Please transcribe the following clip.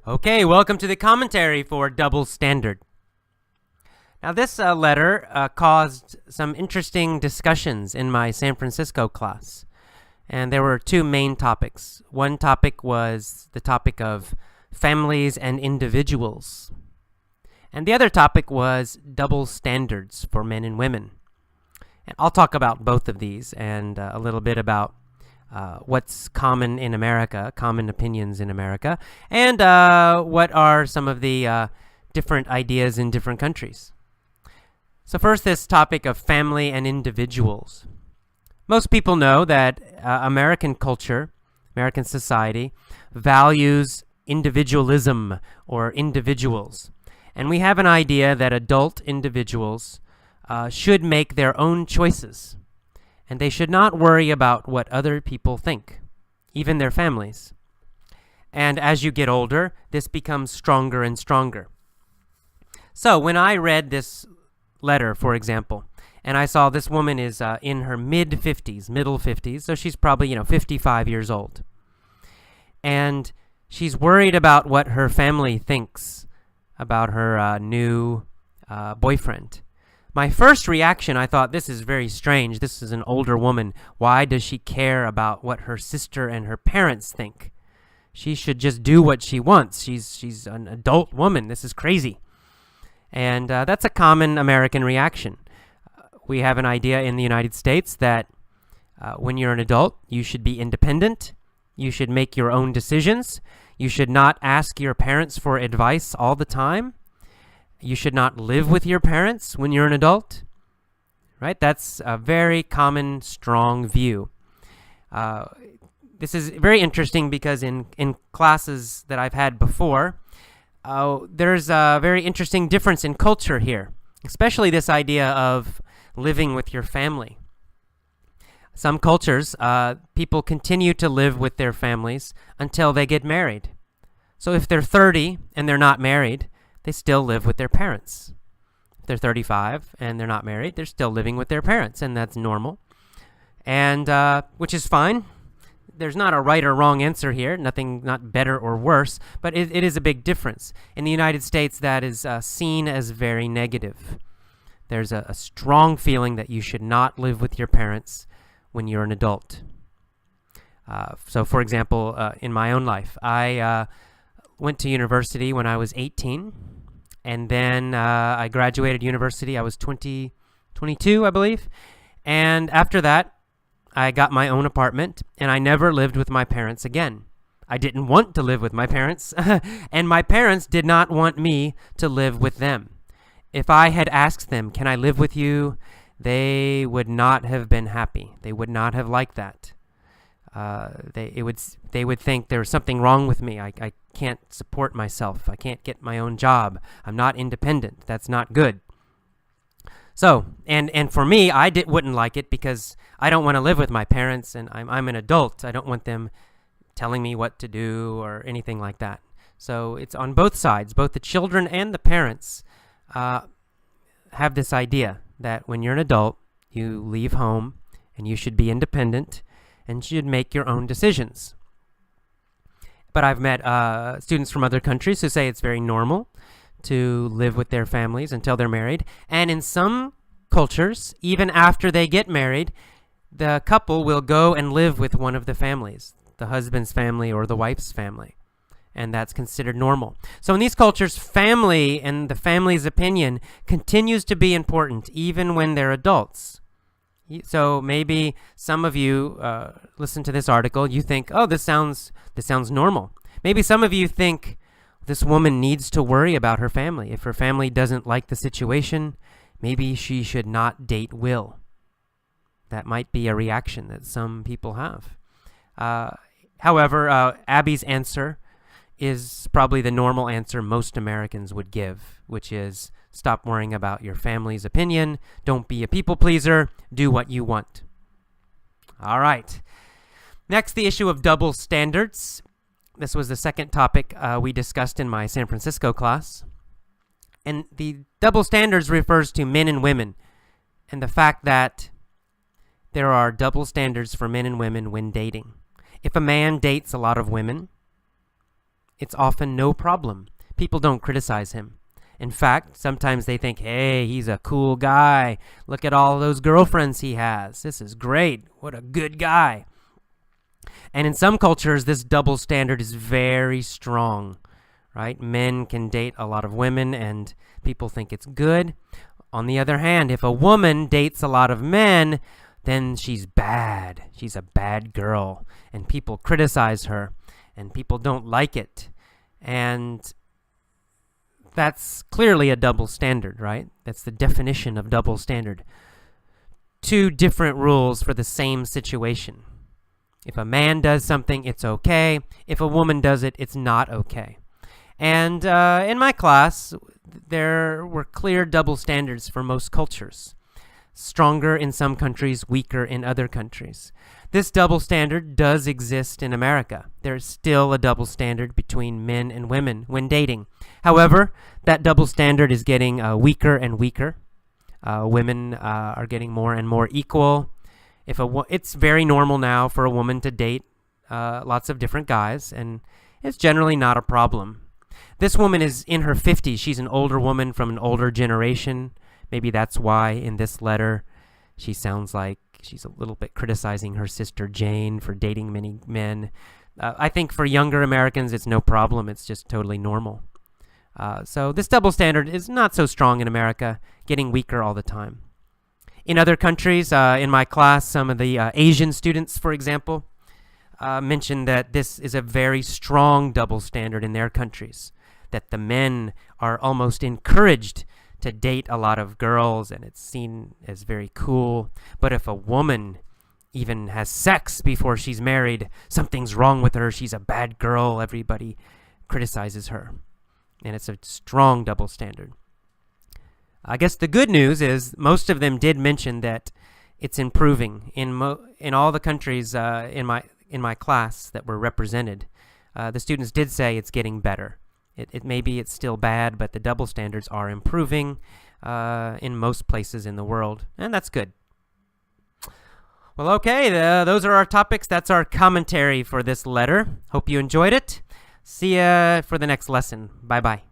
Okay, welcome to the commentary for Double Standard. Now, this letter caused some interesting discussions in my San Francisco class. And there were two main topics. One topic was the topic of families and individuals. And the other topic was double standards for men and women. And I'll talk about both of these and a little bit about what's common in America, common opinions in America, and what are some of the different ideas in different countries. So first, this topic of family and individuals. Most people know that American culture, American society, values individualism or individuals. And we have an idea that adult individuals should make their own choices. And they should not worry about what other people think, even their families. And as you get older, this becomes stronger and stronger. So when I read this letter, for example, and I saw this woman is in her mid-50s, middle 50s, so she's probably, 55 years old. And she's worried about what her family thinks about her new boyfriend. My first reaction, I thought, this is very strange. This is an older woman. Why does she care about what her sister and her parents think? She should just do what she wants. She's an adult woman. This is crazy. And that's a common American reaction. We have an idea in the United States that when you're an adult, you should be independent. You should make your own decisions. You should not ask your parents for advice all the time. You should not live with your parents when you're an adult, right? That's a very common, strong view. This is very interesting because in classes that I've had before, there's a very interesting difference in culture here, especially this idea of living with your family. Some cultures, people continue to live with their families until they get married. So if they're 30 and they're not married, they still live with their parents. If they're 35 and they're not married, they're still living with their parents, and that's normal, and which is fine. There's not a right or wrong answer here, not better or worse, but it is a big difference. In the United States, that is seen as very negative. There's a strong feeling that you should not live with your parents when you're an adult. So, for example, in my own life, I went to university when I was 18, and then I graduated university. I was 22, I believe. And after that, I got my own apartment, and I never lived with my parents again. I didn't want to live with my parents, and my parents did not want me to live with them. If I had asked them, can I live with you, they would not have been happy. They would not have liked that. They would think there was something wrong with me. I can't support myself. I can't get my own job. I'm not independent. That's not good. So, and for me, wouldn't like it because I don't want to live with my parents, and I'm an adult. I don't want them telling me what to do or anything like that. So it's on both sides. Both the children and the parents have this idea that when you're an adult, you leave home and you should be independent and should make your own decisions. But I've met students from other countries who say it's very normal to live with their families until they're married. And in some cultures, even after they get married, the couple will go and live with one of the families, the husband's family or the wife's family. And that's considered normal. So in these cultures, family and the family's opinion continues to be important even when they're adults. So maybe some of you listen to this article, you think, oh, this sounds normal. Maybe some of you think this woman needs to worry about her family. If her family doesn't like the situation, maybe she should not date Will. That might be a reaction that some people have. However, Abby's answer is probably the normal answer most Americans would give, which is stop worrying about your family's opinion. Don't be a people pleaser. Do what you want. All right. Next, the issue of double standards. This was the second topic we discussed in my San Francisco class. And the double standards refers to men and women and the fact that there are double standards for men and women when dating. If a man dates a lot of women, it's often no problem. People don't criticize him. In fact, sometimes they think, hey, he's a cool guy. Look at all those girlfriends he has. This is great. What a good guy. And in some cultures, this double standard is very strong, right? Men can date a lot of women and people think it's good. On the other hand, if a woman dates a lot of men, then she's bad. She's a bad girl. And people criticize her. And people don't like it. And that's clearly a double standard, right? That's the definition of double standard. Two different rules for the same situation. If a man does something, it's okay. If a woman does it, it's not okay. And in my class, there were clear double standards for most cultures. Stronger in some countries, weaker in other countries. This double standard does exist in America. There's still a double standard between men and women when dating. However, that double standard is getting weaker and weaker. Women are getting more and more equal. It's very normal now for a woman to date lots of different guys, and it's generally not a problem. This woman is in her 50s. She's an older woman from an older generation. Maybe that's why in this letter she sounds like she's a little bit criticizing her sister Jane for dating many men. I think for younger Americans it's no problem. It's just totally normal. So this double standard is not so strong in America, getting weaker all the time. In other countries, in my class, some of the Asian students, for example, mentioned that this is a very strong double standard in their countries, that the men are almost encouraged to date a lot of girls, and it's seen as very cool. But if a woman even has sex before she's married, something's wrong with her. She's a bad girl. Everybody criticizes her. And it's a strong double standard. I guess the good news is most of them did mention that it's improving in all the countries in my class that were represented. The students did say it's getting better. It maybe it's still bad, but the double standards are improving in most places in the world, and that's good. Well, okay, those are our topics. That's our commentary for this letter. Hope you enjoyed it. See ya for the next lesson. Bye-bye.